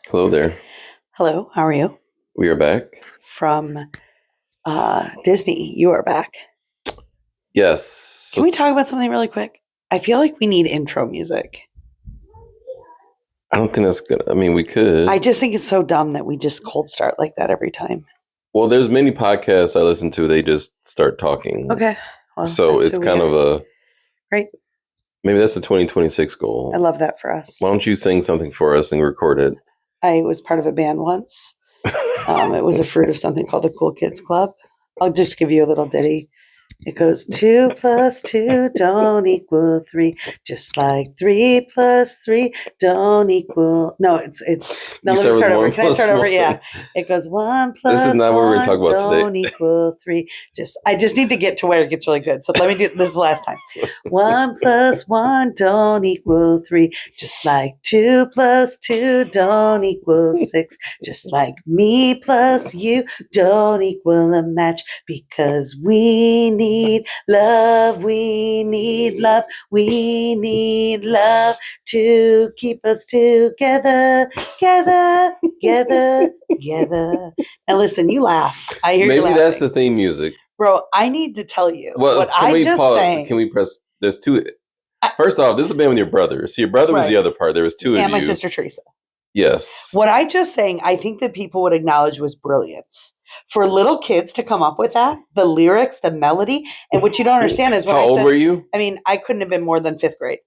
Hello there. Hello, how are you? We are back. From Disney, you are back. Yes. Can we talk about something really quick? I feel like we need intro music. I don't think that's good. I mean, we could. I just think it's so dumb that we just cold start like that every time. Well, there's many podcasts I listen to. They just start talking. Okay. Well, So that's it's who we kind are. of a Right. maybe that's a 2026 goal. I love that for us. Why don't you sing something for us and record it? I was part of a band once. It was a fruit of something called the Cool Kids Club. I'll just give you a little ditty. It goes 2 plus 2 don't equal 3, just like 3 plus 3 don't equal. No, it's. Now You let me start with start over. one Can I plus start over? one. Yeah. It goes 1 This is plus not what we're gonna 1 talk about today. don't equal 3. I just need to get to where it gets really good. So let me do this last time. 1 plus 1 don't equal 3, just like 2 plus 2 don't equal 6, just like me plus you don't equal a match, because we need love, we need love, we need love to keep us together, together, together, together. Now listen, you laugh. I hear you Maybe laughing. that's the theme music. Bro, I need to tell you Well, what can I we just pause? sang. Can we press? There's two. First off, this is a band with your brother. So your brother was the Right. other part. There was two of And my you. sister Teresa. Yes. What I just sang, I think that people would acknowledge was brilliance. For little kids to come up with that, the lyrics, the melody, and what you don't understand is when How I old said, were you? I mean, I couldn't have been more than fifth grade.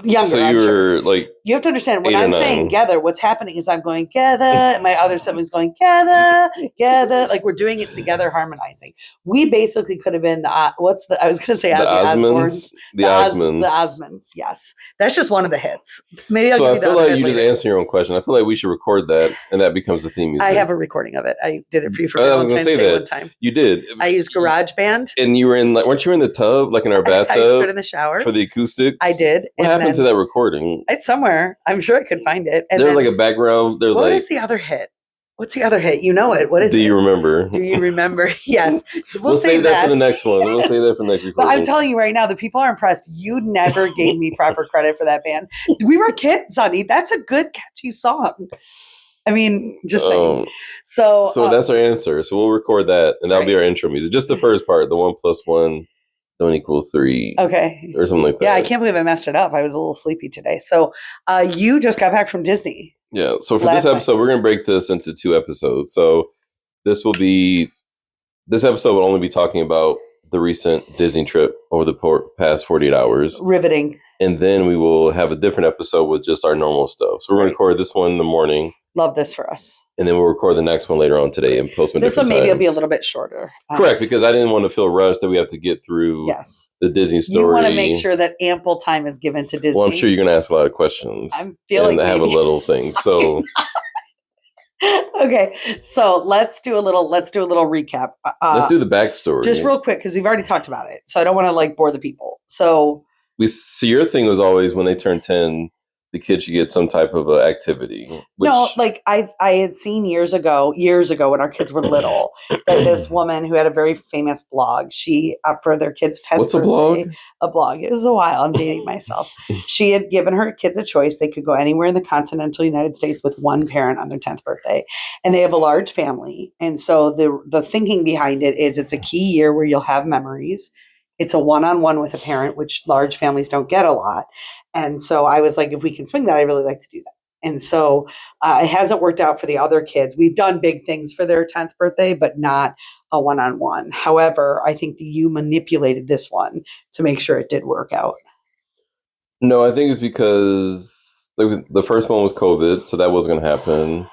Younger, So you I'm were sure. like You have to understand when 8 or I'm saying 9. gather, what's happening is I'm going gather, and my other siblings going gather, gather, like we're doing it together, harmonizing. We basically could have been the I was going to say The Ozzy Osbourne's, Osmonds. The Osmonds. the Osmonds. Yes, that's just one of the hits. Maybe I'll So give I you the feel other like hit you just later. answered your own question. I feel like we should record that, and that becomes the theme music. I have a recording of it. I did it for you for I was going to Valentine's say Day that one time. you did. I used GarageBand. And you were in like, weren't you in the tub, like in our I bathtub stood in the shower. for the acoustics? I did. What and happened to then that recording? It's somewhere. I'm sure I could find it. And There was then, like a background. There's what like. is the other hit? What's the other hit? You know it. What is Do it? you remember? Do you remember? Yes. We'll save that for the next one. We'll save that Yes. for the next But recording. I'm telling you right now, the people are impressed. You never gave me proper credit for that band. We were kids, honey. That's a good, catchy song. I mean, just saying. So that's our answer. So we'll record that, and that'll be our Right. intro music. Just the first part, the 1 plus 1 don't equal 3. Okay. Or something like that. Yeah, I can't believe I messed it up. I was a little sleepy today. So you just got back from Disney. Yeah. So for Last this episode, we're going to break this into 2 episodes. So this episode will only be talking about the recent Disney trip over the past 48 hours. Riveting. And then we will have a different episode with just our normal stuff. So we're going to record this one in the morning. Love this for us. And then we'll record the next one later on today and post them. This one maybe will be a little bit shorter. Correct, because I didn't want to feel rushed that we have to get through the Disney story. You want to make sure that ample time is given to Disney. Well, I'm sure you're going to ask a lot of questions. I'm feeling and have a little thing. So okay, so let's do a little recap. Let's do the backstory. Just real quick, because we've already talked about it. So I don't want to like bore the people. So your thing was always when they turn 10, the kids should get some type of activity. No, like I had seen years ago when our kids were little, that this woman who had a very famous blog, she for their kids' 10th What's birthday. What's a blog? A blog. It was a while. I'm dating myself. She had given her kids a choice. They could go anywhere in the continental United States with one parent on their 10th birthday. And they have a large family. And so the thinking behind it is it's a key year where you'll have memories. It's a one-on-one with a parent, which large families don't get a lot. And so I was like, if we can swing that, I'd really like to do that. And so it hasn't worked out for the other kids. We've done big things for their 10th birthday, but not a one-on-one. However, I think that you manipulated this one to make sure it did work out. No, I think it's because the first one was COVID, so that wasn't going to happen.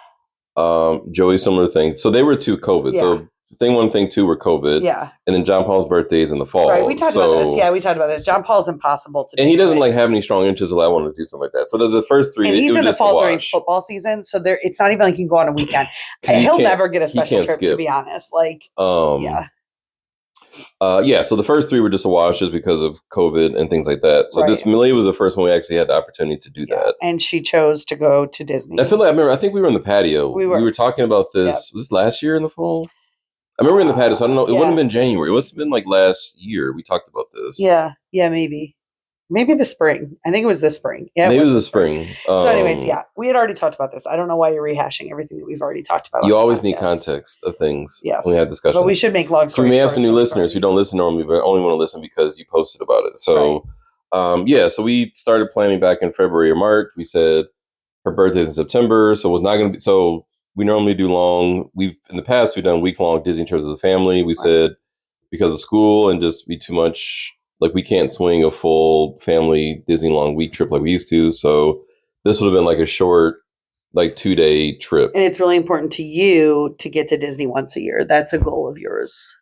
Joey, similar thing. So they were 2 COVID. Yeah. So thing 1, thing 2 were COVID. Yeah. And then John Paul's birthday is in the fall. Right. We talked about this. Yeah, we talked about this. John Paul's impossible to do. And he doesn't like have any strong interests. I want to do something like that. So the first 3. And he's in the fall during football season. So it's not even like you can go on a weekend. He'll never get a special trip, to be honest. Like, yeah. So the first 3 were just a wash just because of COVID and things like that. So this Malia was the first one we actually had the opportunity to do that. And she chose to go to Disney. I think we were in the patio. We were talking about this. Yep. Was this last year in the fall? I remember in the patio. So I don't know. It wouldn't have been January. It must have been like last year. We talked about this. Yeah. Yeah, maybe. Maybe the spring. I think it was this spring. Yeah, maybe it was the spring. So anyways, yeah, we had already talked about this. I don't know why you're rehashing everything that we've already talked about. You always need context of things when we have discussions. But we should make long stories short. We may have short, some new listeners who don't listen normally, but only want to listen because you posted about it. So, so we started planning back in February or March. We said her birthday is in September, so it was not going to be. So we normally do long. In the past we've done week-long Disney trips as a family. We said because of school and just be too much. Like we can't swing a full family Disney long week trip like we used to. So this would have been like a short, like 2-day trip. And it's really important to you to get to Disney once a year. That's a goal of yours.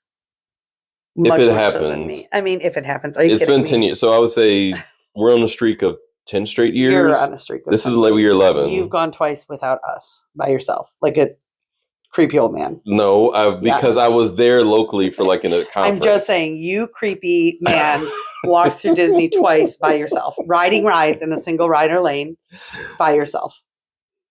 If it happens. So I mean, if it happens. It's been 10 years. So I would say we're on a streak of 10 straight years. You're on a streak of This is like year 11. You've gone twice without us by yourself, like a creepy old man. No, because I was there locally for like in a conference. I'm just saying, you creepy man walked through Disney twice by yourself, riding rides in a single rider lane by yourself.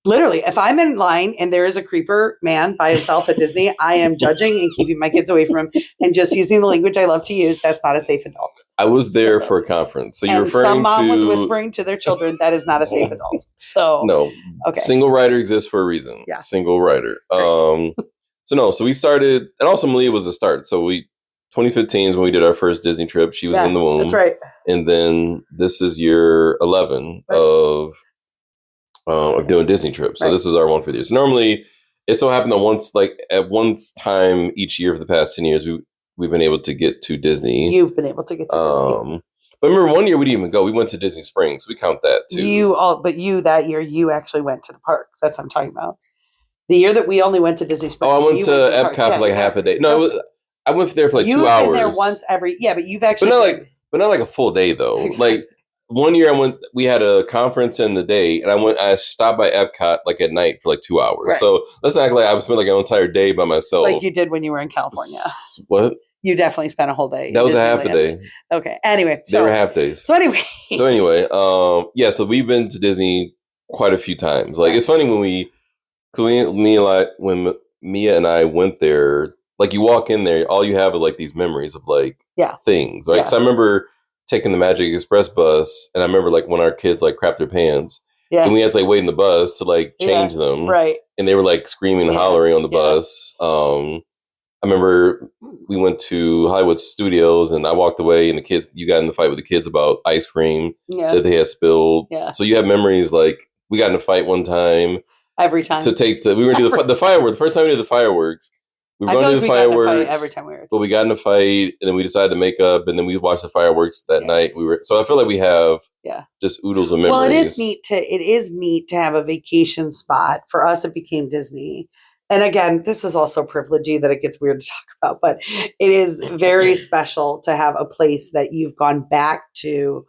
Literally, if I'm in line and there is a creeper man by himself at Disney, I am judging and keeping my kids away from him and just using the language I love to use. That's not a safe adult. I was there for a conference. So you're referring to... some mom was whispering to their children, that is not a safe adult. So no, single rider exists for a reason. Yeah. Single rider. So we started, and also Malia was the start. So 2015 is when we did our first Disney trip. She was in the womb. That's right. And then this is year 11 of doing Disney trips. So this is our 150 year. So normally it so happened that at one time each year for the past 10 years, we've been able to get to Disney. You've been able to get to Disney. But remember, one year we didn't even go. We went to Disney Springs. We count that too. That year you actually went to the parks. That's what I'm talking about. The year that we only went to Disney Springs. Oh, I went to Epcot for like half a day. No, I went there for like 2 hours. You've been there once but you've actually... But not like a full day though. Like one year we had a conference in the day and I stopped by Epcot like at night for like 2 hours. Right. So let's not act like I spent like an entire day by myself. Like you did when you were in California. What? You definitely spent a whole day. That was a half a day. Okay. Anyway. They were half days. So anyway. So we've been to Disney quite a few times. Like it's funny when Mia and I went there, like you walk in there, all you have are like these memories of like things, right? So I remember taking the Magic Express bus, and I remember like when our kids like crapped their pants, and we had to like wait in the bus to like change them, right? And they were like screaming and hollering on the bus. I remember we went to Hollywood Studios, and I walked away, and you got in the fight with the kids about ice cream that they had spilled. Yeah. So you have memories like we got in a fight one time. Every time we were going to do the fireworks. The first time we did the fireworks, we were going to do the fireworks. Every time we were. But we got in a fight, and then we decided to make up, and then we watched the fireworks that night. So I feel like we have just oodles of memories. Well, it is neat to have a vacation spot. For us, it became Disney. And again, this is also privilegey that it gets weird to talk about, but it is very special to have a place that you've gone back to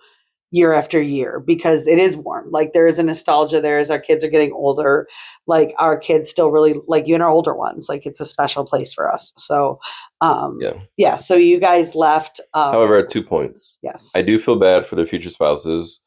year after year because it is warm. Like there is a nostalgia there as our kids are getting older. Like our kids still really like you and our older ones. Like it's a special place for us. So, so you guys left. However, at 2 points. Yes. I do feel bad for their future spouses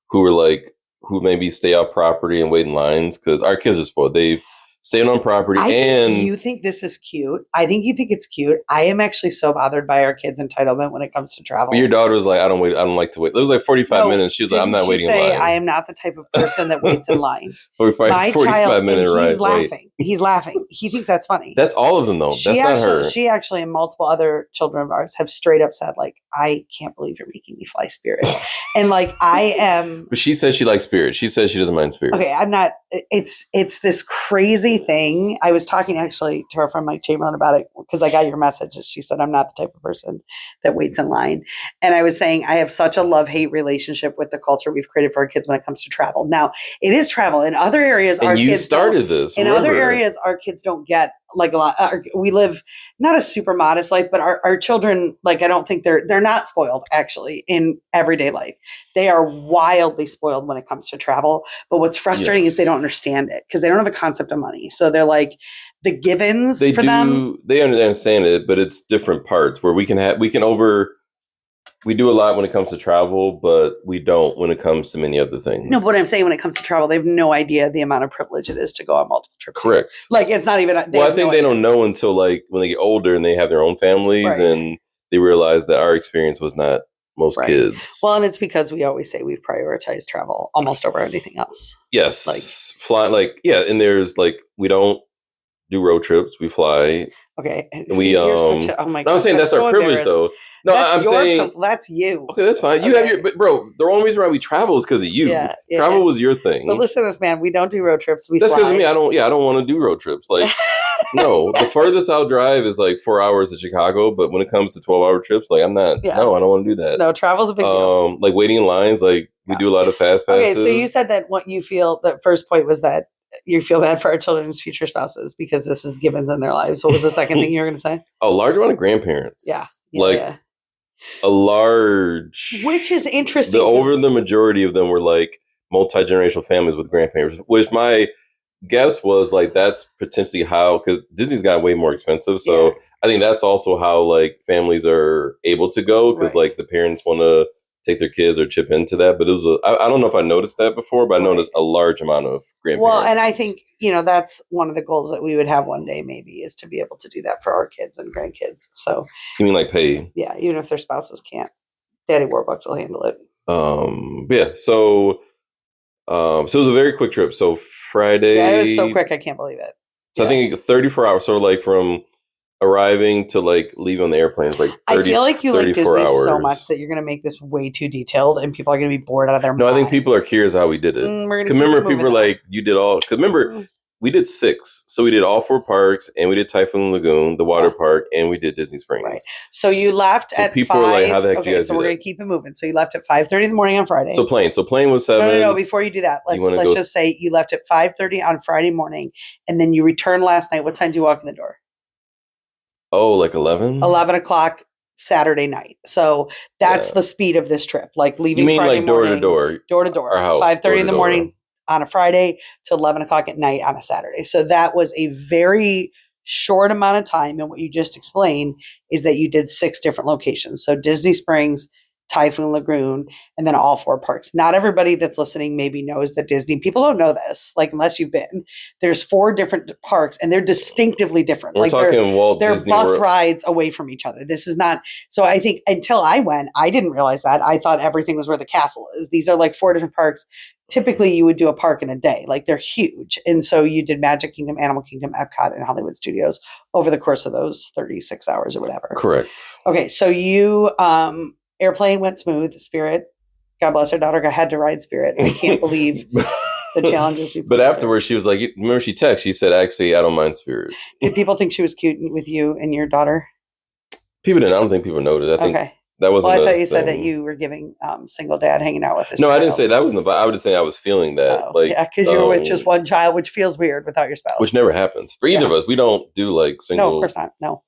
who maybe stay off property and wait in lines because our kids are spoiled. They've staying on property. You think this is cute. I think you think it's cute. I am actually so bothered by our kids' entitlement when it comes to travel. But your daughter was like, I don't like to wait. It was like 45 minutes. She was like, I'm not waiting in line. I am not the type of person that waits in line. 45 minute ride. He's laughing. He's laughing. He thinks that's funny. That's all of them though. That's not her. She actually and multiple other children of ours have straight up said like, I can't believe you're making me fly Spirit. And like I am. But she says she likes Spirit. She says she doesn't mind Spirit. Okay, I'm not. It's this crazy thing. I was talking actually to our friend Mike Chamberlain about it because I got your message. She said, I'm not the type of person that waits in line. And I was saying, I have such a love-hate relationship with the culture we've created for our kids when it comes to travel. Now, it is travel. In other areas, and our kids started this. In other areas, our kids don't get like a lot. We live not a super modest life, but our children, like I don't think they're not spoiled actually in everyday life. They are wildly spoiled when it comes to travel. But what's frustrating is they don't understand it because they don't have a concept of money. So they're like the givens them. They understand it, but it's different parts where we do a lot when it comes to travel, but we don't when it comes to many other things. No, but what I'm saying when it comes to travel, they have no idea the amount of privilege it is to go on multiple trips. Correct. Like it's not even. I think they don't know until like when they get older and they have their own families and they realize that our experience was not most kids. Well, and it's because we always say we've prioritized travel almost over anything else. Yes. Fly, and there's, we don't do road trips. We fly. Okay. We, you're such a, oh my God. I'm saying that's so our privilege, though. No, I'm saying. That's you. Okay, that's fine. You have your, but bro, the only reason why we travel is because of you. Yeah, travel was your thing. But listen to this, man. We don't do road trips. That's because of me. I don't want to do road trips. No, the furthest I'll drive is 4 hours to Chicago. But when it comes to 12-hour trips, I'm not. Yeah. No, I don't want to do that. No, travel's a big deal. Waiting in lines. We do a lot of fast passes. Okay, so you said that what you feel. The first point was that you feel bad for our children's future spouses because this is givens in their lives. What was the second thing you were going to say? Oh, large amount of grandparents. Yeah. A large, which is interesting. The majority of them were multi-generational families with grandparents, which my guess was that's potentially how, because Disney's got way more expensive. So I think that's also how families are able to go, because the parents want to take their kids or chip into that. But it was I don't know if I noticed that before, but I noticed a large amount of grandparents. Well, and I think that's one of the goals that we would have one day, maybe, is to be able to do that for our kids and grandkids. So you mean pay? Yeah, even if their spouses can't, Daddy Warbucks will handle it. Yeah. So it was a very quick trip. So Friday. Yeah, it was so quick. I can't believe it. So I think 34 hours. So from arriving to leaving on the airplane is 30, I feel like you like Disney hours. So much that you're going to make this way too detailed, and people are going to be bored out of their minds. No, I think people are curious how we did it. Remember, people were you did all. Because remember, we did 6. So we did all 4 parks, and we did Typhoon Lagoon, the water park, and we did Disney Springs. Right. So you left at 5. People were how the heck do you guys do that? So we're going to keep it moving. So you left at 5:30 in the morning on Friday. So plane was 7. No. Before you do that, let's just say you left at 5:30 on Friday morning, and then you returned last night. What time did you walk in the door? Oh, 11? 11 o'clock Saturday night. So that's the speed of this trip. Leaving you mean Friday door morning, to door? Door to door. 5:30 in the morning on a Friday to 11 o'clock at night on a Saturday. So that was a very short amount of time. And what you just explained is that you did 6 different locations. So Disney Springs, Typhoon Lagoon, and then all 4 parks. Not everybody that's listening maybe knows that Disney, people don't know this, unless you've been. There's 4 different parks, and they're distinctively different. We're talking Walt Disney They're bus World. rides away from each other. This is not, so I think until I went, I didn't realize that. I thought everything was where the castle is. These are 4 different parks. Typically, you would do a park in a day. They're huge. And so you did Magic Kingdom, Animal Kingdom, Epcot, and Hollywood Studios over the course of those 36 hours or whatever. Correct. Okay, so you, airplane went smooth. Spirit, God bless her daughter, had to ride Spirit. I can't believe the challenges. But afterwards, she was remember she texted, she said, actually, I don't mind Spirit. Did people think she was cute with you and your daughter? People didn't. I don't think people noticed. I think that wasn't. Well, I thought you said that you were giving single dad hanging out with his child. I didn't say that wasn't the vibe. I was just saying I was feeling that. Because you were with just one child, which feels weird without your spouse. Which never happens. For either of us. We don't do single. No, of course not. No.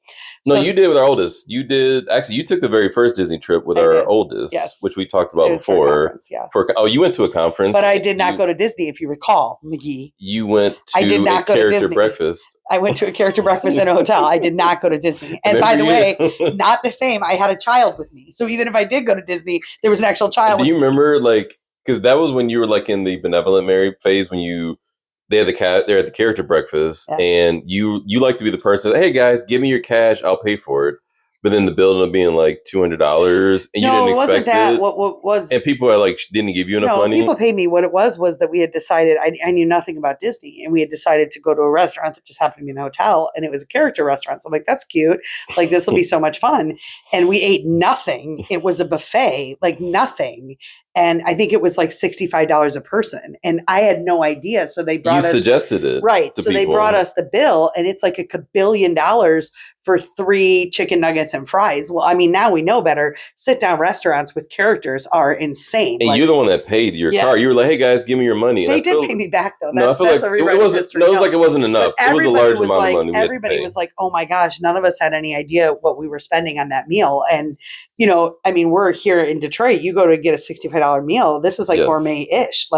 No, you did with our oldest. You did. Actually, you took the very first Disney trip with our oldest. Yes. Which we talked about before. You went to a conference. But I did not go to Disney, if you recall, McGee. You went to a character breakfast. I went to a character breakfast in a hotel. I did not go to Disney. And by the way, not the same. I had a child with me. So even if I did go to Disney, there was an actual child. Do you remember, because that was when you were in the benevolent Mary phase, when they had the character breakfast, and you like to be the person, hey guys, give me your cash, I'll pay for it. But then the bill ended up being $200, and you didn't expect wasn't that it. What was? And people are didn't give you enough money. People paid me. What it was that we had decided. I knew nothing about Disney, and we had decided to go to a restaurant that just happened to be in the hotel, and it was a character restaurant. So I'm like, that's cute. This will be so much fun. And we ate nothing. It was a buffet, nothing. And I think it was $65 a person. And I had no idea. So they brought us. You suggested it. Right. So they brought us the bill, and it's $1 billion for 3 chicken nuggets and fries. Well, I mean, now we know better. Sit down restaurants with characters are insane. And you're the one that paid your car. You were like, hey guys, give me your money. They did pay me back though. I feel like it wasn't. No, it was it wasn't enough. It was a large amount of money. Everybody was like, oh my gosh, none of us had any idea what we were spending on that meal. And we're here in Detroit. You go to get a $65 meal. This is gourmet-ish.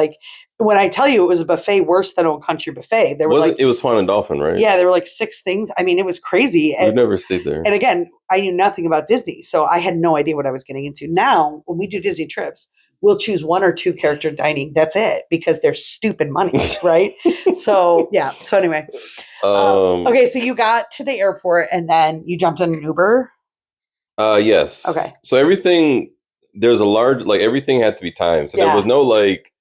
When I tell you it was a buffet worse than Old Country Buffet, there were it was Swan and Dolphin, right? Yeah, there were 6 things. I mean, it was crazy. We've never stayed there. And again, I knew nothing about Disney, so I had no idea what I was getting into. Now, when we do Disney trips, we'll choose 1 or 2 character dining. That's it, because they're stupid money, right? So yeah. So anyway, okay. So you got to the airport, and then you jumped in an Uber. Yes. Okay. So everything. there's a large, like, everything had to be timed. So there was no like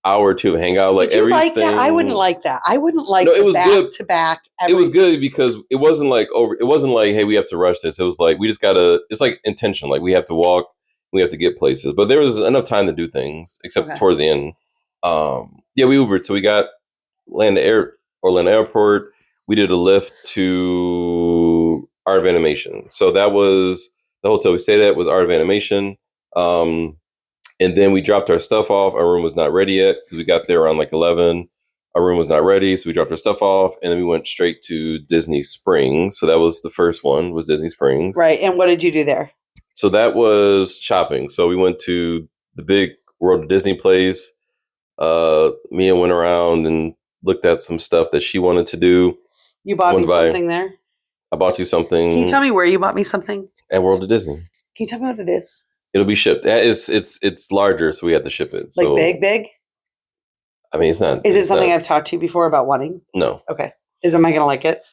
hour or two of hangout. Like, did you everything. like that? I wouldn't like that. I wouldn't like No, it was back good. to back. It was good because it wasn't like it wasn't like, hey, we have to rush this. It was like, we just gotta, it's like intention. Like, we have to walk, we have to get places. But there was enough time to do things, except towards the end. Yeah, we Ubered. So we got Orlando Airport. We did a lift to Art of Animation. So that was the hotel we stayed at, was Art of Animation. And then we dropped our stuff off. Our room was not ready yet because we got there around like 11. Our room was not ready, so we dropped our stuff off, and then we went straight to Disney Springs. So that was the first one, was Disney Springs. Right. And what did you do there? So that was shopping. So we went to the big World of Disney place. Mia went around and looked at some stuff that she wanted to do. You bought me something there? I bought you something. Can you tell me where you bought me something? At World of Disney. Can you tell me what it is? It'll be shipped. It's larger, so we had to ship it. Like, big? I mean, it's not. Is it something I've talked to you before about wanting? No. Okay. Am I going to like it?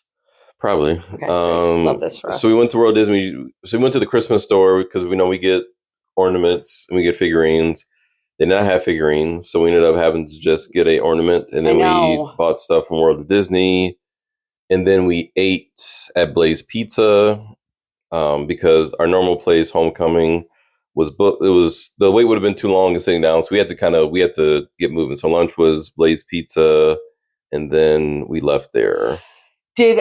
Probably. Okay. Love this for us. So we went to World Disney. So we went to the Christmas store because we know we get ornaments and we get figurines. They did not have figurines, so we ended up having to just get a ornament, and then we bought stuff from World of Disney, and then we ate at Blay's Pizza because our normal place, Homecoming, was booked. It was, the wait would have been too long and sitting down, so we had to get moving. So lunch was Blay's Pizza, and then we left there. Are we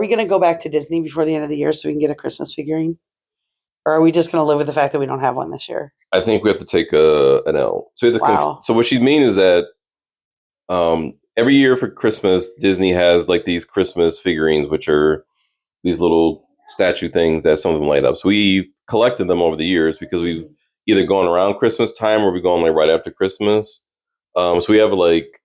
going to go back to Disney before the end of the year so we can get a Christmas figurine? Or are we just going to live with the fact that we don't have one this year? I think we have to take an L. So so what she means is that every year for Christmas, Disney has like these Christmas figurines, which are these little statue things that some of them light up. So we collected them over the years because we've either gone around Christmas time or we've gone like right after Christmas. So we have like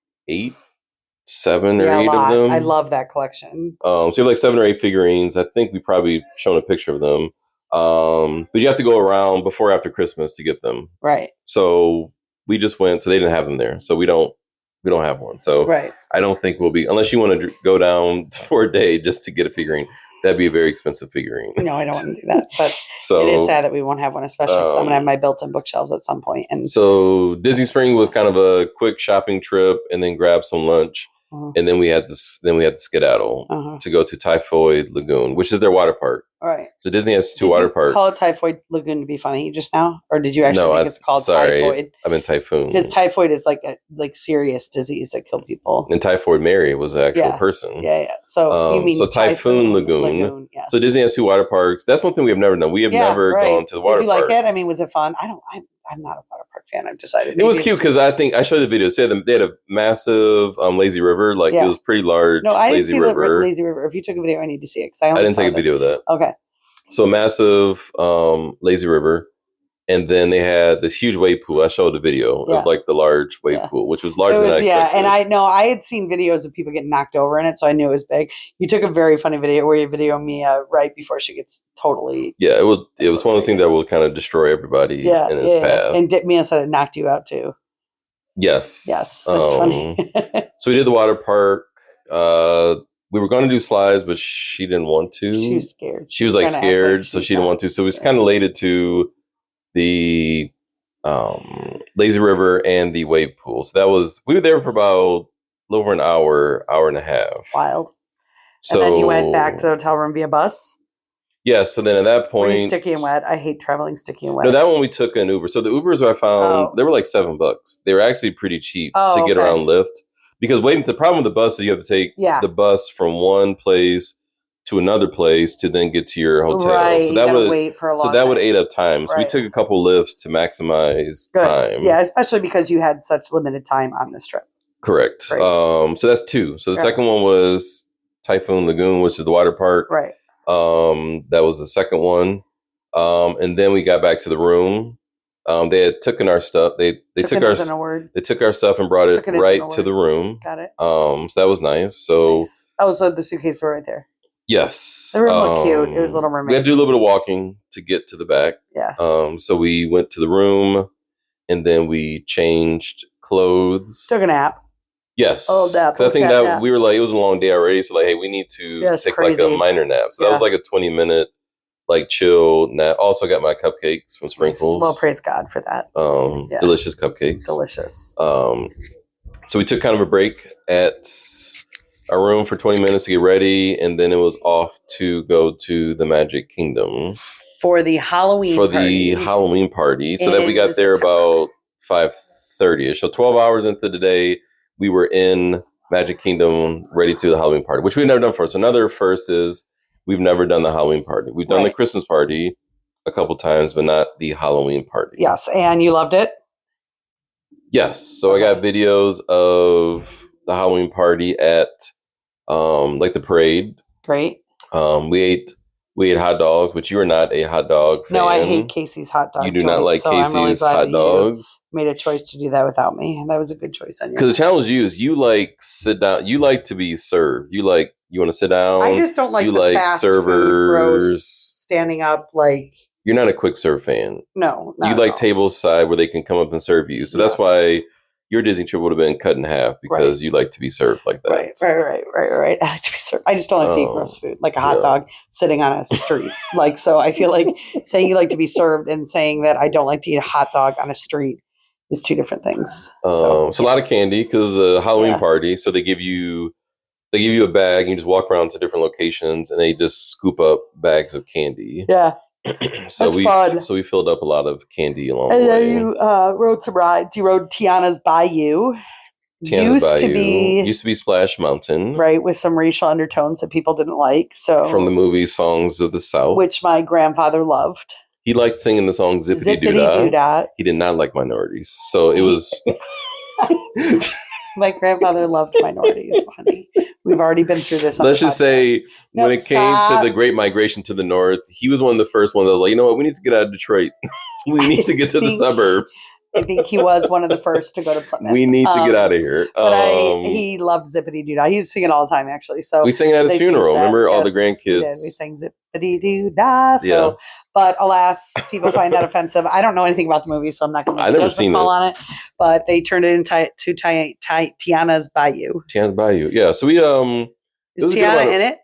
7 or 8 of them. I love that collection. So we have like 7 or 8 figurines. I think we probably shown a picture of them. But you have to go around before or after Christmas to get them. Right. So we just went, so they didn't have them there. So we don't have one. So I don't think we'll be, unless you want to go down for a day just to get a figurine. That'd be a very expensive figurine. No, I don't want to do that. But it is sad that we won't have one, especially because I'm going to have my built-in bookshelves at some point. And so Disney Springs was kind of a quick shopping trip, and then grab some lunch. And then we had to skedaddle to go to Typhoid Lagoon, which is their water park. All right. So Disney has 2 water parks. Call it Typhoid Lagoon to be funny just now, or did you actually think it's called Typhoid? I meant Typhoon. Because typhoid is like a serious disease that killed people. And Typhoid Mary was an actual person. Yeah. So you mean Typhoon Lagoon. Yes. So Disney has 2 water parks. That's one thing we have never done. We have never gone to the water parks. Did you like it? I mean, was it fun? I'm not a water park fan. I've decided. It was cute because I think I showed the video. So they had a massive lazy river. Like, it was pretty large. No, I didn't lazy see river. the lazy river. If you took a video, I need to see it. I didn't take a video of that. Okay. So massive lazy river. And then they had this huge wave pool. I showed the video of like the large wave pool, which was larger than I expected. And I had seen videos of people getting knocked over in it, so I knew it was big. You took a very funny video where you video Mia right before she gets totally. Yeah, it was one of those things that will kind of destroy everybody in its path. And Mia said it knocked you out too. Yes. Yes, that's funny. So we did the water park. We were going to do slides, but she didn't want to. She was scared. She was like scared, so she didn't want to. So it was kind of related to the lazy river and the wave pool. So we were there for about a little over an hour and a half. Wild. So, and then you went back to the hotel room via bus? Yeah, so then at that point... Were you sticky and wet? I hate traveling sticky and wet. No, that one we took an Uber. So the Ubers I found, they were like $7. They were actually pretty cheap to get around Lyft. Because the problem with the bus is you have to take the bus from one place to another place to then get to your hotel. Right, so that would wait for a long that would eat up time. So we took a couple lifts to maximize time. Yeah, especially because you had such limited time on this trip. Correct. So that's 2. So the second one was Typhoon Lagoon, which is the water park. Right. That was the second one. And then we got back to the room. They had taken our stuff. They took our stuff and brought it right to the room. Got it. So that was nice. So so the suitcases were right there. Yes. The room looked cute. It was Little Mermaid. We had to do a little bit of walking to get to the back. Yeah. So we went to the room and then we changed clothes. Took a nap. Yes. Oh, nap. I think that we were like, it was a long day already. So like, hey, we need to take like a minor nap. So that was like a 20-minute like chill. Also got my cupcakes from Sprinkles. Well, praise God for that. Delicious cupcakes. Delicious. So we took kind of a break at our room for 20 minutes to get ready, and then it was off to go to the Magic Kingdom for the Halloween party. So that we got there about 5:30ish. So 12 hours into the day, we were in Magic Kingdom ready to do the Halloween party, which we've never done before. So another first is we've never done the Halloween party. We've done the Christmas party a couple times, but not the Halloween party. Yes, and you loved it? Yes. So I got videos of the Halloween party at like the parade. Great. We ate hot dogs, but you are not a hot dog fan. No, I hate Casey's hot dog. You do not like Casey's hot dogs. Made a choice to do that without me, and that was a good choice on your. Because the challenge is you like sit down. You like to be served. You want to sit down. I just don't like the fast servers standing up like. You're not a quick serve fan. No, you like table side where they can come up and serve you. So that's why your Disney trip would have been cut in half because you like to be served like that. Right. I like to be served. I just don't like to eat gross food, like a hot dog sitting on a street. So I feel like saying you like to be served and saying that I don't like to eat a hot dog on a street is two different things. So it's a lot of candy because the Halloween party. So they give you a bag and you just walk around to different locations and they just scoop up bags of candy. Yeah. So we filled up a lot of candy along the way. And then you rode some rides. You rode Tiana's Bayou. Used to be Splash Mountain, right, with some racial undertones that people didn't like. So from the movie Songs of the South, which my grandfather loved. He liked singing the song Zippity Doo Dah. He did not like minorities, so it was. My grandfather loved minorities, honey. We've already been through this. Let's just say when it came to the Great Migration to the North, he was one of the first ones that was like, you know what, we need to get out of Detroit. We need to get to the suburbs. I think he was one of the first to go to Plymouth. We need to get out of here. He loved Zippity Doo Dah. He used to sing it all the time, actually. So we sang it at his funeral. Remember all the grandkids? We sang Zippity Doo Dah. So, but alas, people find that offensive. I don't know anything about the movie, so I'm not going to make a judgment call on it. But they turned it into Tiana's Bayou. Tiana's Bayou, yeah. So we is Tiana in it?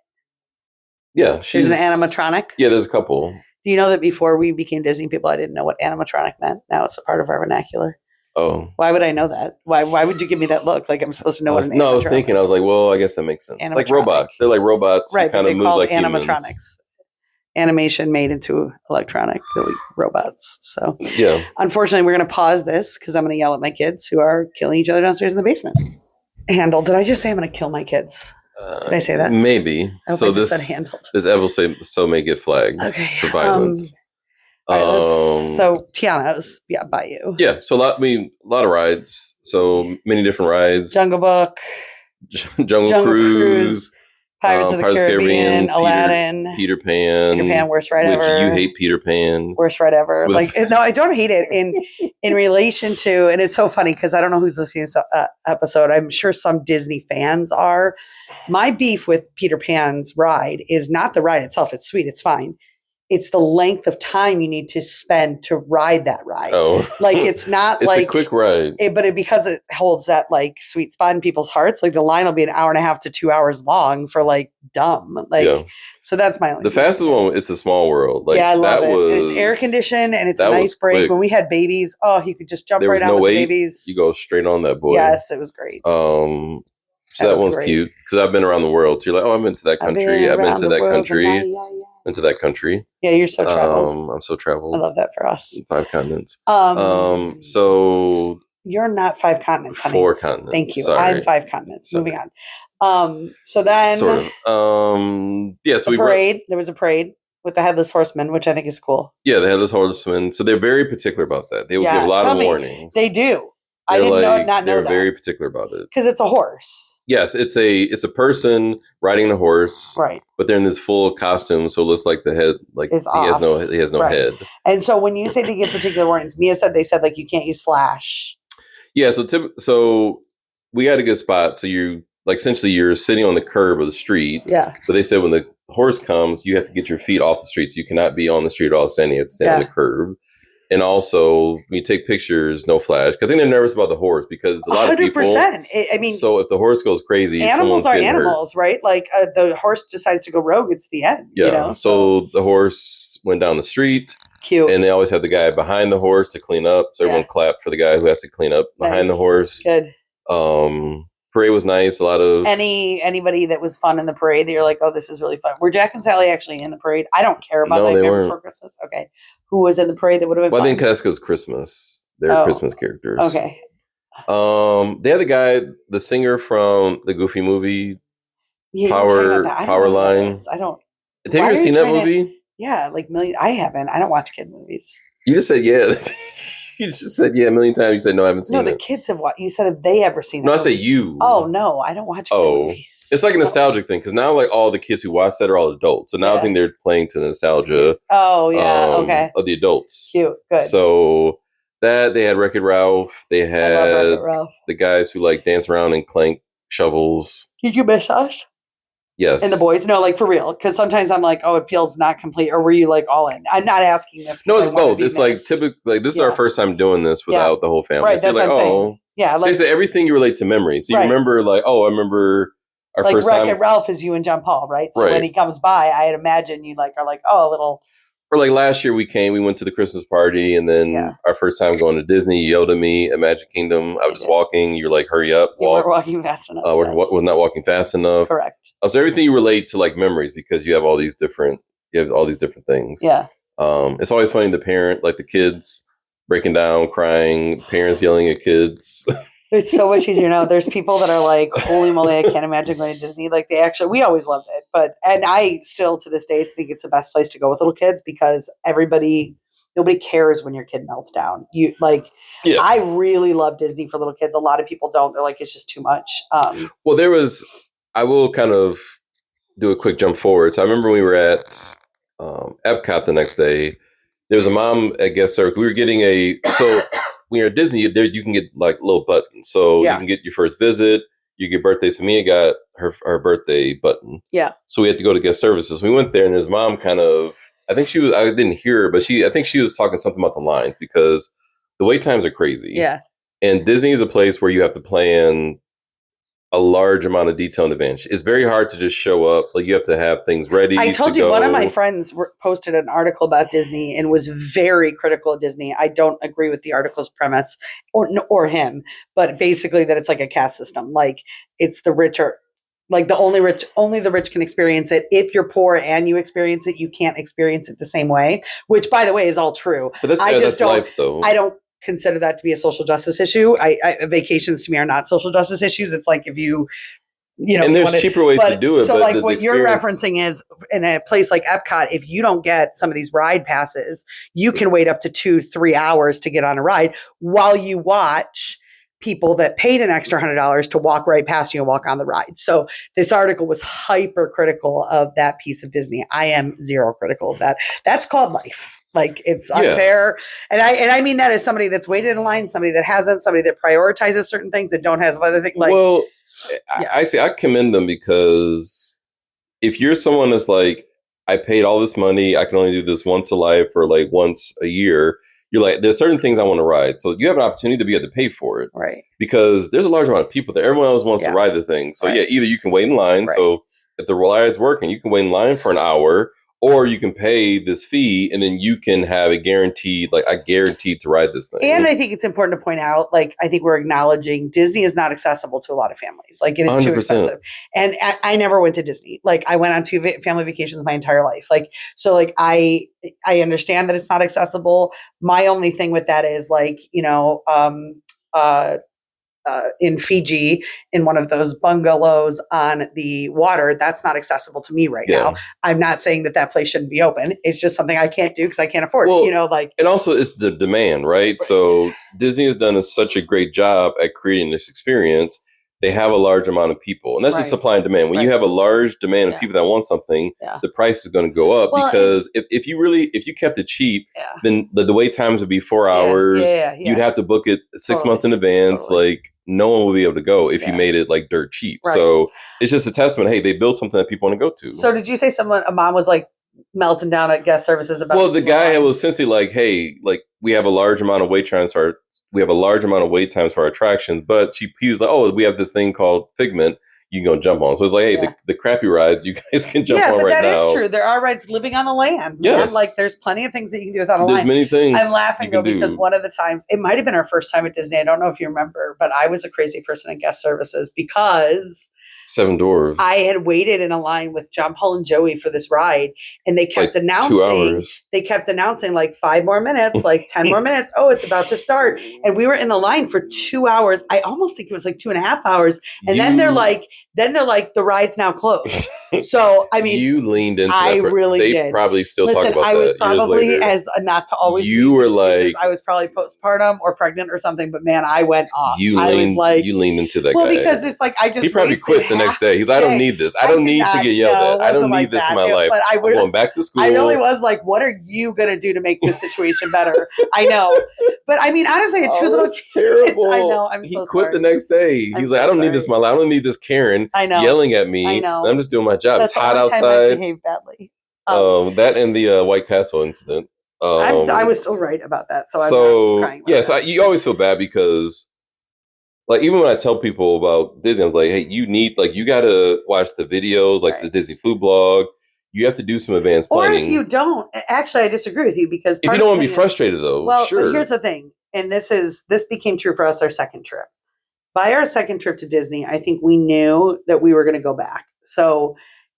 Yeah, there's an animatronic. Yeah, there's a couple. Do you know that before we became Disney people, I didn't know what animatronic meant? Now it's a part of our vernacular. Oh. Why would I know that? Why would you give me that look? Like I'm supposed to know what an animatronic is? No, I was thinking, I was like, well, I guess that makes sense. It's like robots. They're like robots. Right, kind of move like animatronics. Humans. Animation made into electronic robots. So yeah. Unfortunately, we're going to pause this because I'm going to yell at my kids who are killing each other downstairs in the basement. Handled. Did I just say I'm going to kill my kids? Did I say that? Maybe. So this episode may get flagged for violence. So Tiana's Bayou. Yeah, so a lot of rides. So many different rides. Jungle Book, Jungle Cruise, Pirates of the Caribbean, Aladdin, Peter Pan, worst ride ever. You hate Peter Pan, worst ride ever. No, I don't hate it in relation to, and it's so funny because I don't know who's listening to this episode. I'm sure some Disney fans are. My beef with Peter Pan's ride is not the ride itself. It's sweet. It's fine. It's the length of time you need to spend to ride that ride. Oh, like it's not it's like a quick ride, because it holds that like sweet spot in people's hearts. Like the line will be an hour and a half to 2 hours long for like dumb. So that's my only. The fastest one. It's a Small World. Like, I love it. And it's air conditioned and it's a nice break. Quick. When we had babies, you could just jump right on with the babies. You go straight on that boy. Yes, it was great. So that one's cute because I've been around the world. So you're like, I've been to that country. I've been to that country. Into that country. Yeah, you're so traveled. I'm so traveled. I love that for us. 5 continents. So you're not 5 continents, honey. 4 continents. Thank you. Sorry. I'm 5 continents. Sorry. Moving on. So then sort of. So there was a parade with the Headless Horseman, which I think is cool. Yeah, the Headless Horseman. So they're very particular about that. They will give a lot of warnings. They do. I didn't not know that. They're very particular about it. Because it's a horse. Yes, it's a person riding a horse. Right. But they're in this full costume, so it looks like the head he has no head. And so when you say they give particular warnings, Mia said they said like you can't use flash. Yeah, so we had a good spot. So you essentially you're sitting on the curb of the street. Yeah. But they said when the horse comes, you have to get your feet off the street. So you cannot be on the street at all standing. You have to stand on the curb. And also, when you take pictures, no flash. I think they're nervous about the horse because a lot of people. 100%. I mean, so if the horse goes crazy, animals someone's are getting animals, hurt. right? Like the horse decides to go rogue, it's the end. Yeah. You know? So the horse went down the street. Cute. And they always have the guy behind the horse to clean up. So everyone clapped for the guy who has to clean up behind the horse. Good. Parade was nice. A lot of anybody that was fun in the parade that you're like, oh, this is really fun. Were Jack and Sally actually in the parade? I don't care about Nightmare Before Christmas. Okay, who was in the parade that would have been? Well, fun? I think that's because Christmas. They're Christmas characters. Okay. They had the guy, the singer from the Goofy movie, Powerline. I don't. Have you ever seen that movie? Yeah, like million. I haven't. I don't watch kid movies. You just said yeah. You just said yeah a million times. You said no, I haven't seen it. No, the kids have watched. You said have they ever seen it? No, I say you. Oh no, I don't watch kid movies. It's like a nostalgic thing because now like all the kids who watch that are all adults. So now I think they're playing to the nostalgia. Oh yeah, okay. Of the adults. Cute, good. So that they had Wreck-It Ralph. They had the guys who like dance around and clank shovels. Did you miss us? Yes. And the boys? No, like for real. Because sometimes I'm like, oh, it feels not complete. Or were you like all in? I'm not asking this. No, it's both. It's like typically, like this is our first time doing this without the whole family. Right, so that's like, what I'm saying. Yeah, like basically everything you relate to memory. So you remember like, oh, I remember our first time. Like Wreck-It Ralph is you and John Paul, right? So when he comes by, I'd imagine you like are like, oh, a little. Or like last year we went to the Christmas party, and then our first time going to Disney, you yelled at me at Magic Kingdom. I was just walking. You're like, hurry up, walk. You were walking fast enough. Was not walking fast enough. Correct. So everything you relate to like memories because you have all these different things. Yeah. It's always funny, the parent, like the kids breaking down, crying, parents yelling at kids. It's so much easier now. There's people that are like, holy moly, I can't imagine going to Disney. Like we always loved it. And I still to this day think it's the best place to go with little kids because nobody cares when your kid melts down. I really love Disney for little kids. A lot of people don't. They're like, it's just too much. Well, I will kind of do a quick jump forward. So I remember we were at Epcot the next day. There was a mom at guest service. We were getting when you're at Disney, there you can get like little buttons. So you can get your first visit. You get birthday. So Mia got her birthday button. Yeah. So we had to go to guest services. We went there, and his mom I didn't hear her, but I think she was talking something about the lines because the wait times are crazy. Yeah. And Disney is a place where you have to plan a large amount of detail in advance. It's very hard to just show up. Like you have to have things ready. I told you one of my friends posted an article about Disney and was very critical of Disney. I don't agree with the article's premise or him, but basically that it's like a caste system. Like it's the rich are like only the rich can experience it. If you're poor and you experience it, you can't experience it the same way, which by the way is all true. But that's life though. I don't consider that to be a social justice issue. Vacations to me are not social justice issues. It's like if you and there's cheaper ways to do it. So like what you're referencing is in a place like Epcot, if you don't get some of these ride passes, you can wait up to 2-3 hours to get on a ride while you watch people that paid an extra $100 to walk right past you and walk on the ride. So this article was hyper critical of that piece of Disney. I am zero critical of that. That's called life. Like it's unfair. And I mean that as somebody that's waited in line, somebody that hasn't, somebody that prioritizes certain things that don't have other things. Like, well, I commend them because if you're someone that's like, I paid all this money, I can only do this once a life or like once a year. You're like, there's certain things I want to ride. So you have an opportunity to be able to pay for it. Right. Because there's a large amount of people there. Everyone else wants to ride the thing. So either you can wait in line. Right. So if the ride's working, you can wait in line for an hour. Or you can pay this fee and then you can have I guaranteed to ride this thing. And I think it's important to point out, like, I think we're acknowledging Disney is not accessible to a lot of families. Like it is 100%. Too expensive. And I never went to Disney. Like I went on 2 family vacations my entire life. Like, so like I understand that it's not accessible. My only thing with that is like, in Fiji, in one of those bungalows on the water, that's not accessible to me right now. I'm not saying that place shouldn't be open. It's just something I can't do because I can't afford it. And also it's the demand, right? So Disney has done such a great job at creating this experience. They have a large amount of people, and that's the supply and demand. When you have a large demand of people that want something, the price is going to go up because if you kept it cheap, then the wait times would be 4 hours. You'd have to book it 6 months in advance. Like no one will be able to go if you made it like dirt cheap. Right. So it's just a testament. Hey, they built something that people want to go to. So did you say a mom was like melting down at guest services about. Well, the guy was essentially like, "Hey, like we have a large amount of wait times for our attractions," but he was like, "Oh, we have this thing called Figment. You can go jump on." So it's like, "Hey, the crappy rides you guys can jump on right now." Yeah, but that is true. There are rides living on the land. Man. Yes, like there's plenty of things that you can do without a line. There's many things. I'm laughing though because one of the times it might have been our first time at Disney. I don't know if you remember, but I was a crazy person in guest services because. Seven Dwarfs. I had waited in a line with John Paul and Joey for this ride, and they kept announcing. 2 hours. They kept announcing like 5 more minutes, like 10 more minutes. Oh, it's about to start, and we were in the line for 2 hours. I almost think it was like 2.5 hours, and then they're like, the ride's now closed. So I mean, you leaned into. I really they did. Probably still talk about that. I was probably as not to always. You were like, I was probably postpartum or pregnant or something, but man, I went off. You leaned into that. Well, guy. because it's like I just. He probably quit the next day. He's like, I don't need this. I don't need to get yelled at. I don't need this in my life. But I'm going back to school. I really was like, what are you going to do to make this situation better? I know. But I mean, honestly, two little kids. Terrible. I know. I'm so sorry. He quit the next day. He's like, I don't need this in my life. I don't need this Karen yelling at me. I know. I'm just doing my job. It's hot outside. I behaved badly. That and the White Castle incident. I was still right about that. So I'm not crying. Yeah, so you always feel bad because like even when I tell people about Disney, I'm like, hey, you gotta watch the videos, like the Disney food blog. You have to do some advanced planning. Or if you don't, actually I disagree with you because if you don't want to be frustrated though, well, sure. But here's the thing, and this became true for us our second trip. By our second trip to Disney, I think we knew that we were going to go back. So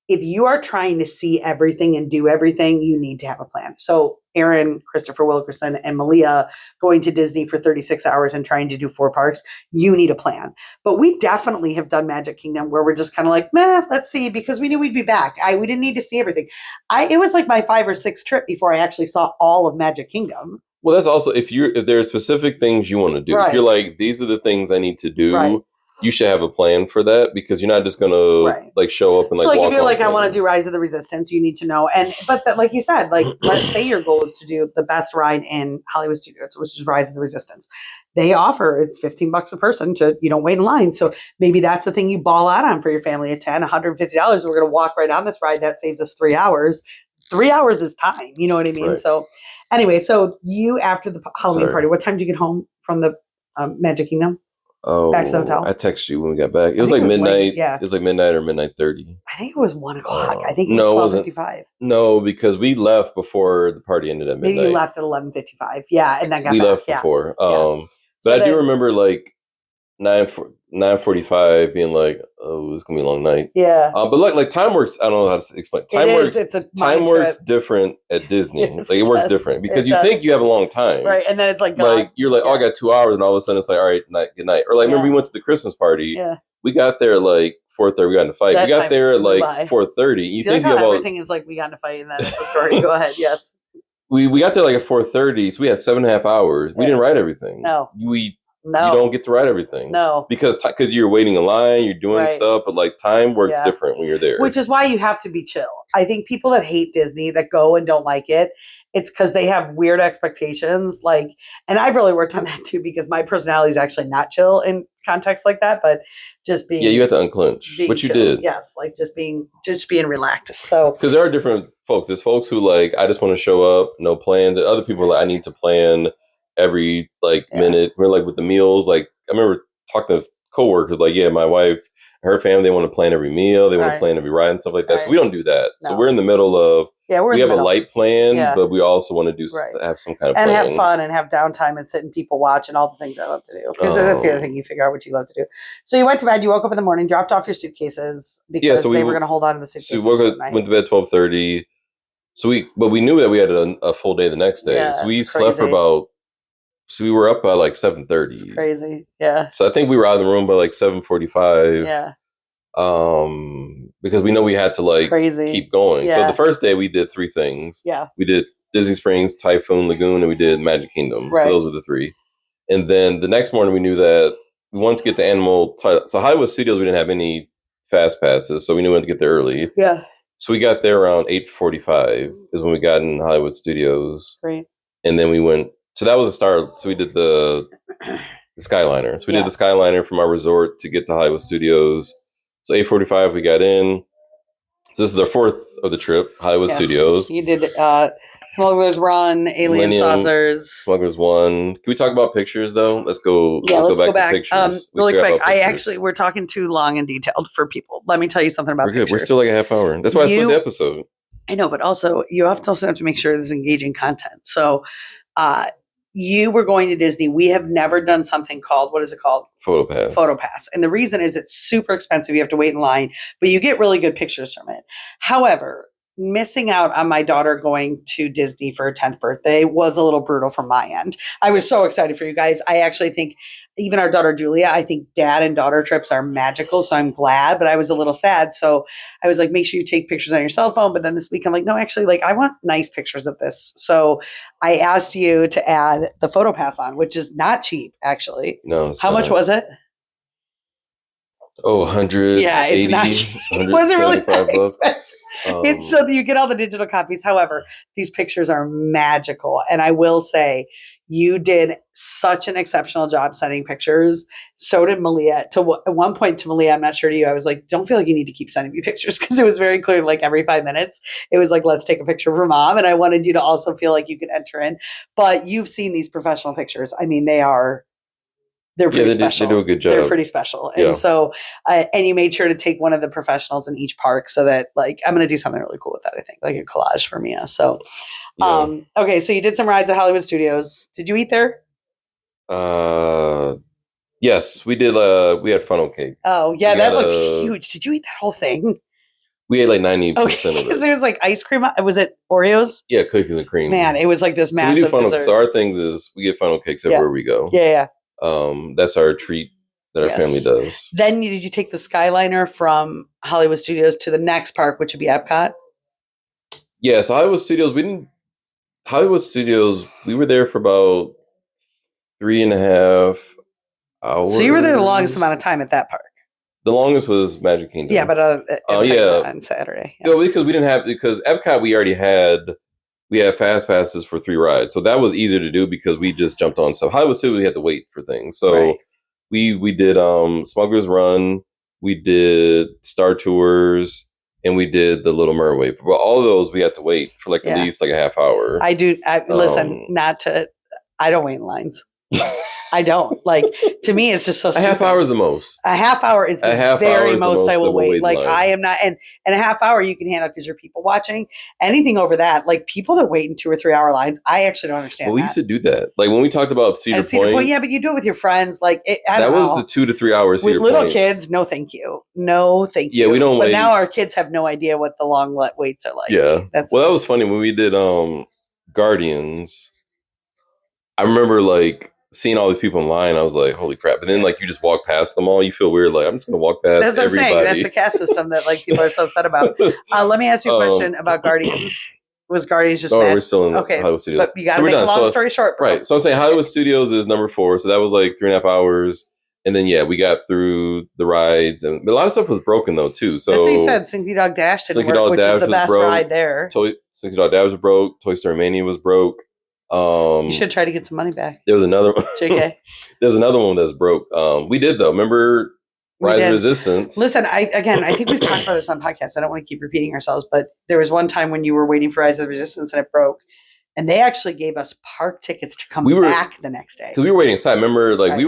if you are trying to see everything and do everything, you need to have a plan. So Aaron, Christopher Wilkerson, and Malia going to Disney for 36 hours and trying to do 4 parks, you need a plan. But we definitely have done Magic Kingdom where we're just kind of like, let's see, because we knew we'd be back. We didn't need to see everything. It was like my 5 or 6 trip before I actually saw all of Magic Kingdom. Well, that's also if there are specific things you want to do. Right. If you're like, these are the things I need to do. Right. You should have a plan for that because you're not just going to like show up and like. So like if you're like, I want to do Rise of the Resistance, you need to know. But like you said, like let's say your goal is to do the best ride in Hollywood Studios, which is Rise of the Resistance. They offer it's $15 a person to you don't wait in line. So maybe that's the thing you ball out on for your family at $150. We're going to walk right on this ride that saves us 3 hours. 3 hours is time. You know what I mean? Right. So anyway, so you after the Halloween party, what time did you get home from the Magic Kingdom? Back to the hotel. I texted you when we got back. It was like midnight. Yeah. It was like midnight or midnight 30. I think it was 1 o'clock. I think it was 12:55. No, because we left before the party ended at midnight. Maybe you left at 11:55. Yeah, and then got back. We left before. But I do remember like 9:45 being like, oh, it's gonna be a long night. Yeah. But like time works. I don't know how to explain. Time works different at Disney. Yes, like it works different because you think you have a long time, right? And then it's like you're like, oh, I got 2 hours, and all of a sudden it's like, all right, good night. Or like remember we went to the Christmas party. Yeah. We got there at like 4:30. We got in a fight. We got there at like 4:30. You think everything is like we got in a fight, and that's the story. Go ahead. Yes. We got there like at 4:30, so we had 7.5 hours. We didn't ride everything. No. You don't get to ride everything. No. Because you're waiting in line, you're doing stuff, but like time works different when you're there. Which is why you have to be chill. I think people that hate Disney, that go and don't like it, it's because they have weird expectations. Like, and I've really worked on that too because my personality is actually not chill in contexts like that, but just being. Yeah, you have to unclench, which you did. Yes, like just being relaxed. So because there are different folks. There's folks who like I just want to show up, no plans. And other people are like I need to plan every minute. We're like with the meals. Like I remember talking to coworkers, like, yeah, my wife, her family, they want to plan every meal, they want to plan every ride and stuff like that. So we don't do that. No. So we're in the middle of we have a light plan, but we also want to do have some kind of and planning. Have fun and have downtime and sit and people watch and all the things I love to do. Because that's the other thing, you figure out what you love to do. So you went to bed, you woke up in the morning, dropped off your suitcases because they were going to hold on to the suitcases. So we went to bed 12:30. But we knew that we had a full day the next day. Yeah, so we slept for about. So we were up by like 7:30. It's crazy, yeah. So I think we were out of the room by like 7:45. Yeah. Because we know we had to keep going. Yeah. So the first day we did 3 things. Yeah. We did Disney Springs, Typhoon Lagoon, and we did Magic Kingdom. Right. So those were the 3. And then the next morning we knew that we wanted to get the animal. So Hollywood Studios, we didn't have any fast passes, so we knew we had to get there early. Yeah. So we got there around 8:45 is when we got in Hollywood Studios. Great. And then we went. So that was a start. So we did the Skyliner. So we did the Skyliner from our resort to get to Hollywood Studios. So 8:45 we got in. So this is our fourth of the trip, Hollywood Studios. You did Smuggler's Run, Alien Millennium, Saucers. Smuggler's One. Can we talk about pictures though? Let's go back to pictures. Really quick, we're talking too long and detailed for people. Let me tell you something about pictures. We're still like a half hour. That's why I split the episode. I know, but also you also have to make sure there's engaging content. So you were going to Disney. We have never done something called, what is it called? PhotoPass. And the reason is it's super expensive. You have to wait in line, but you get really good pictures from it. However, missing out on my daughter going to Disney for her 10th birthday was a little brutal from my end. I was so excited for you guys. I actually think even our daughter Julia, I think dad and daughter trips are magical. So I'm glad, but I was a little sad. So I was like, make sure you take pictures on your cell phone. But then this week I'm like, no, actually, like I want nice pictures of this. So I asked you to add the PhotoPass on, which is not cheap, actually. No. How much was it? Oh, 100. Yeah, it's not cheap. It wasn't really that expensive. It's so that you get all the digital copies. However, these pictures are magical. And I will say, you did such an exceptional job sending pictures. So did Malia. At one point to Malia, I'm not sure to you, I was like, don't feel like you need to keep sending me pictures, because it was very clear, like every 5 minutes, it was like, let's take a picture for mom. And I wanted you to also feel like you could enter in. But you've seen these professional pictures. I mean, they're pretty special. They do a good job. They're pretty special. And so, and you made sure to take one of the professionals in each park, so that, like, I'm going to do something really cool with that, I think, like a collage for Mia. So, okay. So you did some rides at Hollywood Studios. Did you eat there? Yes, we did. We had funnel cake. Oh yeah. That looked huge. Did you eat that whole thing? We ate like 90% of it. Because there was like ice cream. Was it Oreos? Yeah, cookies and cream. Man, it was like this massive dessert. So our things is we get funnel cakes everywhere we go. Yeah. That's our treat that our family does. Then did you take the Skyliner from Hollywood Studios to the next park, which would be Epcot? Yeah, so Hollywood Studios, we were there for about 3.5 hours. So you were there the longest amount of time at that park. The longest was Magic Kingdom. Yeah, but on Saturday. Yeah, because Epcot we had fast passes for 3 rides. So that was easier to do because we just jumped on stuff. Hollywood Studios, we had to wait for things. So we did Smuggler's Run, we did Star Tours, and we did the Little Mermaid. But all of those we had to wait for like at least like a half hour. Listen, I don't wait in lines. I don't. Like, to me, it's just so stupid. A half hour is the most. A half hour is the very most I will wait. Like, I am not, and a half hour you can handle because you're people watching. Anything over that, like people that wait in 2 or 3 hour lines, I actually don't understand. Well, we used to do that. Like when we talked about Cedar Point. Yeah, but you do it with your friends. Like that was the 2 to 3 hours. With little kids, no, thank you. No, thank you. Yeah, we don't wait. But now our kids have no idea what the long waits are like. Yeah. That was funny when we did Guardians. I remember like seeing all these people in line, I was like, holy crap. And then like you just walk past them all, you feel weird, like I'm just gonna walk past everybody. That's what I'm saying. That's a caste system that like people are so upset about. Let me ask you a question about Guardians. Was Guardians just we're still in Hollywood Studios. But you gotta make a long story short, bro. Right. So I'm saying Hollywood Studios is number 4. So that was like 3.5 hours. And then we got through the rides, and a lot of stuff was broken though too. So that's what you said. Slinky Dog Dash didn't work, which is the best ride there. Slinky Dog Dash was broke. Toy Story Mania was broke. You should try to get some money back. There was another one. JK. There's another one that's broke. We did though. Remember Rise of Resistance? Listen, I think we've talked about this on podcasts. I don't want to keep repeating ourselves, but there was one time when you were waiting for Rise of the Resistance and it broke, and they actually gave us park tickets to come back the next day because we were waiting inside. Remember, like we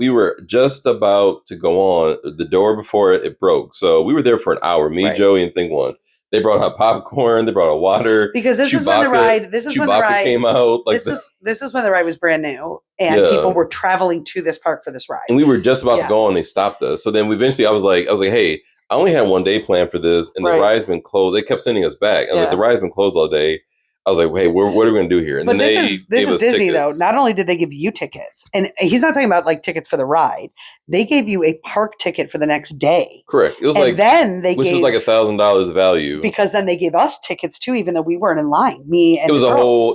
were just about to go on the door before it broke, so we were there for an hour. Me, Joey, and Thing One. They brought out popcorn. They brought out water. Because this is when the ride. This is when the ride came out. Like this is when the ride was brand new, and people were traveling to this park for this ride. And we were just about to go on. They stopped us. So then I was like, hey, I only had one day planned for this, and the ride's been closed. They kept sending us back. I was like, the ride's been closed all day. I was like, hey, what are we going to do here? And but then this is Disney, though. Not only did they give you tickets, and he's not talking about like tickets for the ride. They gave you a park ticket for the next day. Correct. It was which was like $1,000 value. Because then they gave us tickets too, even though we weren't in line. Me and it was the whole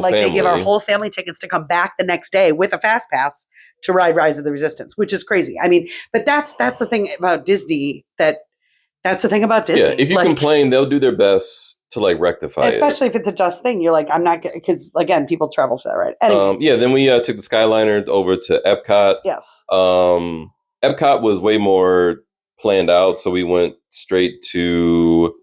like family. They give our whole family tickets to come back the next day with a fast pass to ride Rise of the Resistance, which is crazy. I mean, but that's the thing about Disney That's the thing about Disney. Yeah, if you complain, they'll do their best to like rectify it. Especially if it's a just thing. You're like, I'm not, because again, people travel for that, right? Anyway. Then we took the Skyliner over to Epcot. Yes. Epcot was way more planned out. So we went straight to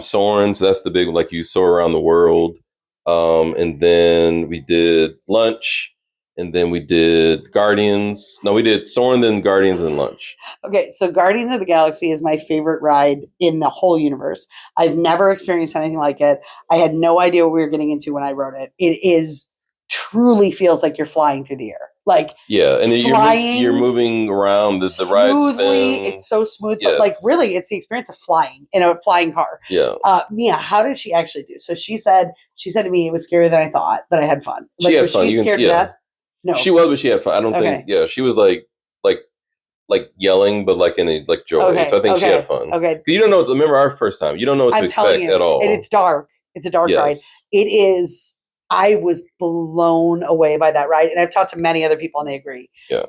Soarin'. So that's the big, like you soar around the world. And then we did lunch. And then we did Guardians. No, we did Soarin', then Guardians, and lunch. Okay, so Guardians of the Galaxy is my favorite ride in the whole universe. I've never experienced anything like it. I had no idea what we were getting into when I wrote it. It is truly feels like you're flying through the air. Like yeah, and you're moving around the ride spins. It's so smooth, yes. But like really, it's the experience of flying in a flying car. Yeah, Mia, how did she actually do? So she said to me, it was scarier than I thought, but I had fun. Like, she had fun. Was she scared to death? No, she was, but she had fun. I don't think. Yeah, she was like yelling, but like in a joy. Okay, so I think she had fun. Okay, you don't know. Remember our first time. You don't know what to expect at all, and it's dark. It's a dark ride. It is. I was blown away by that ride, and I've talked to many other people, and they agree. Yeah,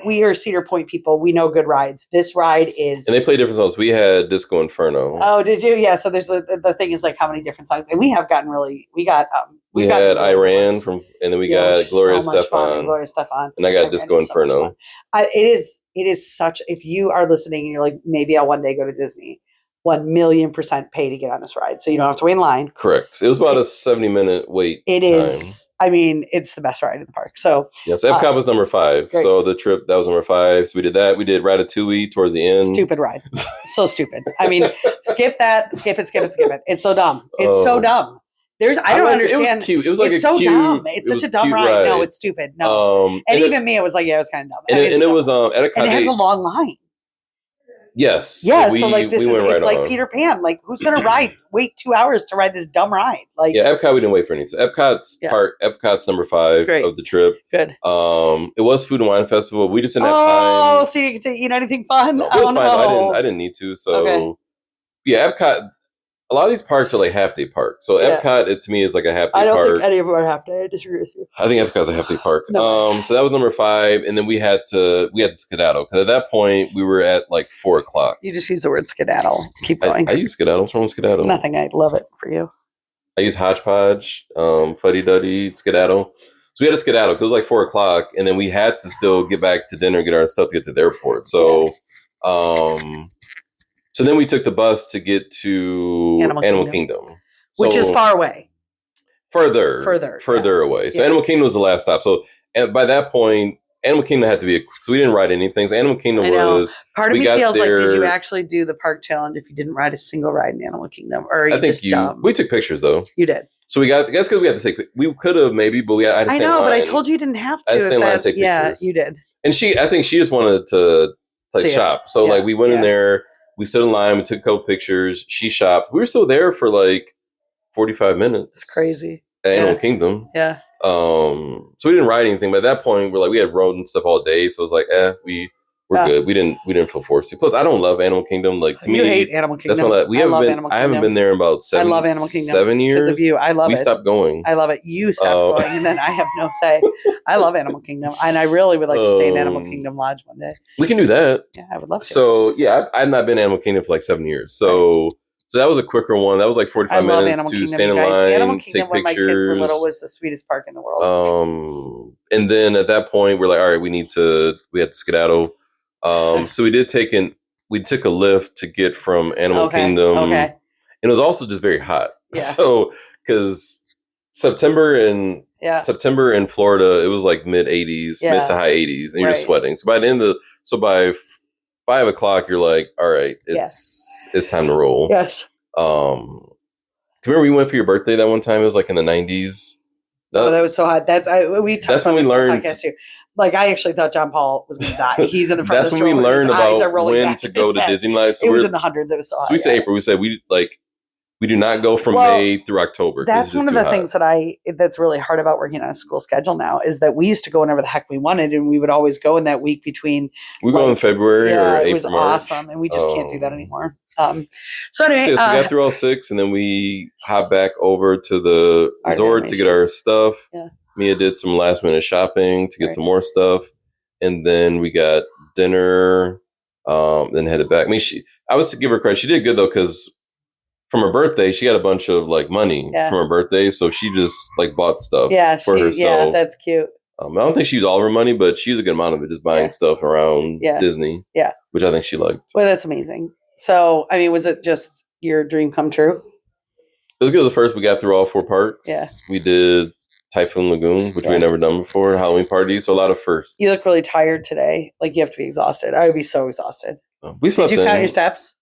we are Cedar Point people. We know good rides. This ride is, and they play different songs. We had Disco Inferno. Oh, did you? Yeah. So there's the thing is like how many different songs, and we have gotten really. We had Iran from, and then we got Gloria Estefan, and I got Disco Inferno. It is such. If you are listening, and you're like, maybe I'll one day go to Disney. 1,000,000% pay to get on this ride, so you don't have to wait in line. Correct. It was about a 70-minute wait. It is. I mean, it's the best ride in the park. So yes, Epcot was number 5. Great. So the trip that was number 5. So we did that. We did Ratatouille towards the end. Stupid ride. So stupid. I mean, skip that. Skip it. It's so dumb. It's so dumb. I don't understand. It was cute. It was like it's so dumb. It's such a dumb ride. No, it's stupid. No. And even me, it was like, yeah, it was kind of dumb. And it was at Epcot. And it has a long line. Yes. Yeah. So like this it's like Peter Pan. Like who's gonna wait 2 hours to ride this dumb ride? Like Epcot we didn't wait for anything. Epcot's number 5 of the trip. Good. It was Food and Wine Festival. We just didn't have time. Oh, so you get to eat anything fun? No, it was fine. No. I didn't need to. So Epcot. A lot of these parks are like half-day parks. So Epcot, to me, is like a half-day park. I don't think any of them are half-day. I disagree with you. I think Epcot's a half-day park. No. So that was number 5, and then we had to skedaddle because at that point we were at like 4:00. You just use the word skedaddle. Keep going. I use skedaddle. What's wrong with skedaddle? Nothing. I love it for you. I use hodgepodge, fuddy-duddy, skedaddle. So we had to skedaddle because it was like 4:00, and then we had to still get back to dinner, get our stuff to get to the airport. So, So then we took the bus to get to Animal Kingdom. Which is far away. Further away. So Animal Kingdom was the last stop. So by that point, Animal Kingdom had to be so we didn't ride anything. So Animal Kingdom was part of me feels like, did you actually do the park challenge if you didn't ride a single ride in Animal Kingdom? Or I think we took pictures though. You did. So I guess because we had to take, we could have maybe, but I had to stand in line. But I told you didn't have to. I had to stand in line and take pictures. Yeah, you did. And I think she just wanted to shop. So like we went in there. We stood in line. We took a couple pictures. She shopped. We were still there for like 45 minutes. It's crazy. At Animal Kingdom. Yeah. So we didn't ride anything. But at that point, we had rode and stuff all day. So it was like, we're good. We didn't feel forced to. Plus, I don't love Animal Kingdom. Like to me, you hate Animal Kingdom. That's I haven't been there in about 7 years. Because of you. I love it. We stopped going. I love it. You stopped going, and then I have no say. I love Animal Kingdom, and I really would like to stay in Animal Kingdom Lodge one day. We can do that. Yeah, I would love to. So I've not been in Animal Kingdom for like 7 years. So that was a quicker one. That was like 45 minutes to stand in line, Animal Kingdom, take pictures. When my kids were little, was the sweetest park in the world. And then at that point, we're like, all right, we had to skedaddle. So we took a lift to get from Animal Kingdom. Okay. And it was also just very hot. Yeah. So because September in Florida, it was like mid 80s, mid to high 80s, and you're sweating. So by 5 o'clock, you're like, all right, it's time to roll. Yes. Remember we went for your birthday that one time? It was like in the 90s. That was so hot. That's when we learned. Podcast too. Like I actually thought John Paul was going to die. He's in the front. That's when we learned about when to go to Disneyland. So it was in the hundreds. It was so hot. So we said April. We said we do not go from May through October. That's one of the things that's really hard about working on a school schedule now is that we used to go whenever the heck we wanted, and we would always go in that week between. We go in February or April. It was awesome, and we just can't do that anymore. So anyway, so we got through all 6, and then we hopped back over to the resort to get our stuff. Yeah. Mia did some last minute shopping to get some more stuff, and then we got dinner. Then headed back. I mean, I was to give her credit. She did good though, because from her birthday, she got a bunch of like money from her birthday, so she just like bought stuff for herself. Yeah, that's cute. I don't think she used all of her money, but she used a good amount of it just buying stuff around Disney. Yeah, which I think she liked. Well, that's amazing. So, I mean, was it just your dream come true? It was good. The first we got through all 4 parks. Yeah. We did Typhoon Lagoon, which we had never done before. Halloween party, so a lot of firsts. You look really tired today. Like you have to be exhausted. I would be so exhausted. We slept in. Did you count your steps?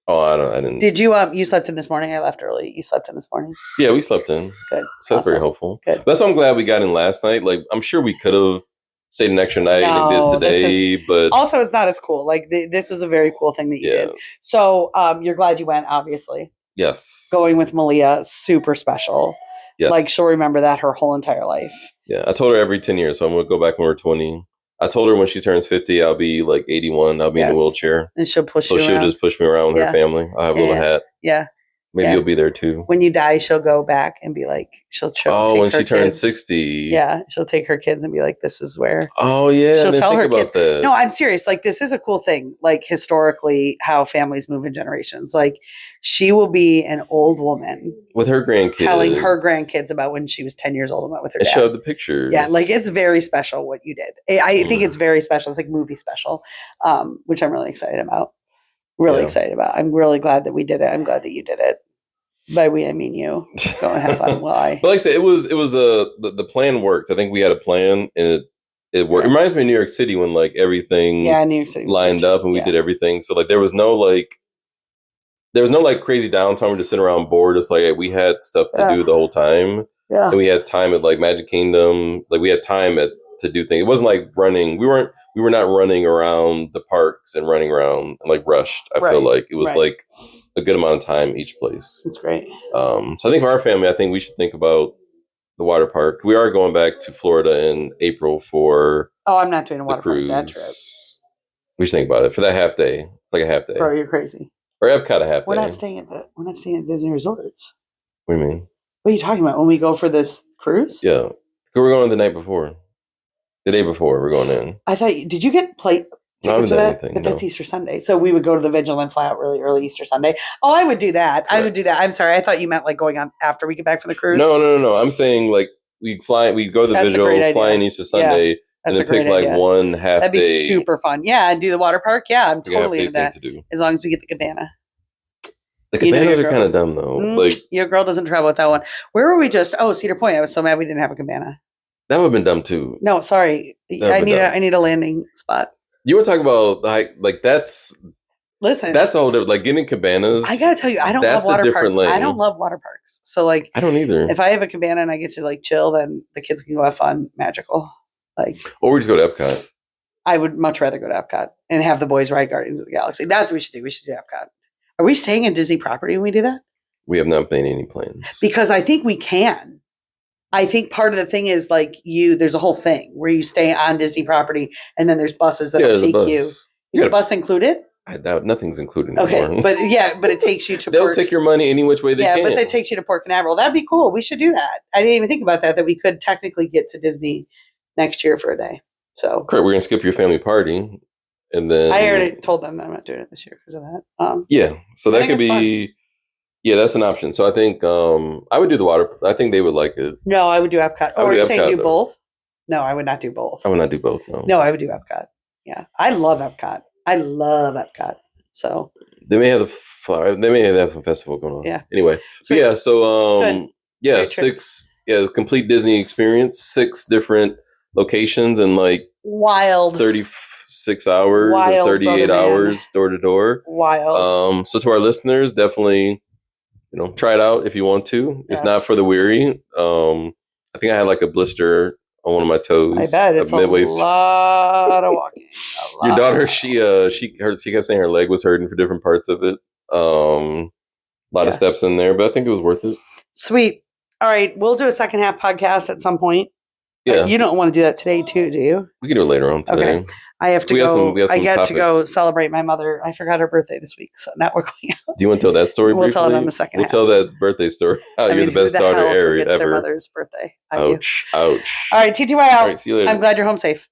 Oh, I didn't. Did you? You slept in this morning. I left early. You slept in this morning. Yeah, we slept in. Good. So that's very helpful. Good. That's why I'm glad we got in last night. Like I'm sure we could have stayed an extra night and did today, but also it's not as cool. Like this was a very cool thing that you did. So you're glad you went, obviously. Yes. Going with Malia, super special. Yes. Like she'll remember that her whole entire life. Yeah, I told her every 10 years, so I'm going to go back when we're 20. I told her when she turns 50, I'll be like 81. I'll be in a wheelchair. And she'll push you around. So she'll just push me around with her family. I'll have a little hat. Yeah. Maybe you'll be there too. When you die, she'll go back and be like, she'll take when she turns 60. Yeah, she'll take her kids and be like, this is where. Oh, yeah. She'll tell her kids. That. No, I'm serious. Like, this is a cool thing. Like, historically, how families move in generations. Like, she will be an old woman. With her grandkids. Telling her grandkids about when she was 10 years old and went with her dad. And show the pictures. Yeah, like, it's very special what you did. I think it's very special. It's like movie special, which I'm really excited about. Excited about. I'm really glad that we did it. I'm glad that you did it. By we, I mean you. Go and have fun. Well, But like I said, it was the plan worked. I think we had a plan and it worked. It reminds me of New York City when like everything New York City lined up and we did everything. So like there was no crazy downtime. We're just sitting around bored. It's like we had stuff to do the whole time. Yeah. And we had time at like Magic Kingdom. Like we had time to do things. It wasn't like running. We were not running around the parks and running around like rushed. I feel like it was like a good amount of time each place. That's great. So I think for our family, I think we should think about the water park. We are going back to Florida in April for I'm not doing a water park that trip. We should think about it for that half day. Like a half day. Bro, you're crazy. Or Epcot a half day. We're not staying at Disney resorts. What do you mean? What are you talking about? When we go for this cruise? Yeah. We're going the night before. The day before we're going in. I thought did you get tickets for that? But that's Easter Sunday. So we would go to the Vigil and fly out really early Easter Sunday. Oh, I would do that. Correct. I would do that. I'm sorry. I thought you meant like going on after we get back from the cruise. No. I'm saying like we go to the Vigil, fly in Easter Sunday, and then pick like one half day. That'd be super fun. Yeah, and do the water park. Yeah, I'm totally into that. As long as we get the cabana. The cabanas are kind of dumb though. Like your girl doesn't travel with that one. Where were we just? Oh, Cedar Point. I was so mad we didn't have a cabana. That would have been dumb too. No, sorry. I need a landing spot. You want to talk about like that's listen. That's all like getting cabanas. I gotta tell you, I don't love water parks. I don't love water parks. So like I don't either. If I have a cabana and I get to like chill, then the kids can go have fun, magical. Like or we just go to Epcot. I would much rather go to Epcot and have the boys ride Guardians of the Galaxy. That's what we should do. We should do Epcot. Are we staying in Disney property when we do that? We have not made any plans. Because I think we can. I think part of the thing is like there's a whole thing where you stay on Disney property and then there's buses that'll take you. Is the bus included? I doubt nothing's included anymore. Okay, but it takes you to They'll take your money any which way they can. Yeah, but it takes you to Port Canaveral. That'd be cool. We should do that. I didn't even think about that we could technically get to Disney next year for a day. So correct, we're gonna skip your family party. And then I already told them that I'm not doing it this year because of that. Yeah, so that could be fun. Yeah, that's an option. So I think I would do the water. I think they would like it. No, I would do Epcot. Or you saying do both? No, I would not do both. I would not do both. No, I would do Epcot. Yeah, I love Epcot. So they may have some festival going on. Yeah. Anyway, so yeah, so complete Disney experience, 6 different locations and like wild 36 hours or 38 hours door to door. Wild. So to our listeners, definitely, try it out if you want to. It's not for the weary. I think I had like a blister on one of my toes. I bet it's a lot of walking. Your daughter, she kept saying her leg was hurting for different parts of it. A lot of steps in there, but I think it was worth it. Sweet. All right, we'll do a second half podcast at some point. Yeah. You don't want to do that today too, do you? We can do it later on today. Okay. I have to go. I get to go celebrate my mother. I forgot her birthday this week, so now we're going out. Do you want to tell that story briefly? We'll tell it on the second half. We'll tell that birthday story. You're the best daughter ever. Their mother's birthday. Ouch. All right, TTY out. All right, see you later. I'm glad you're home safe.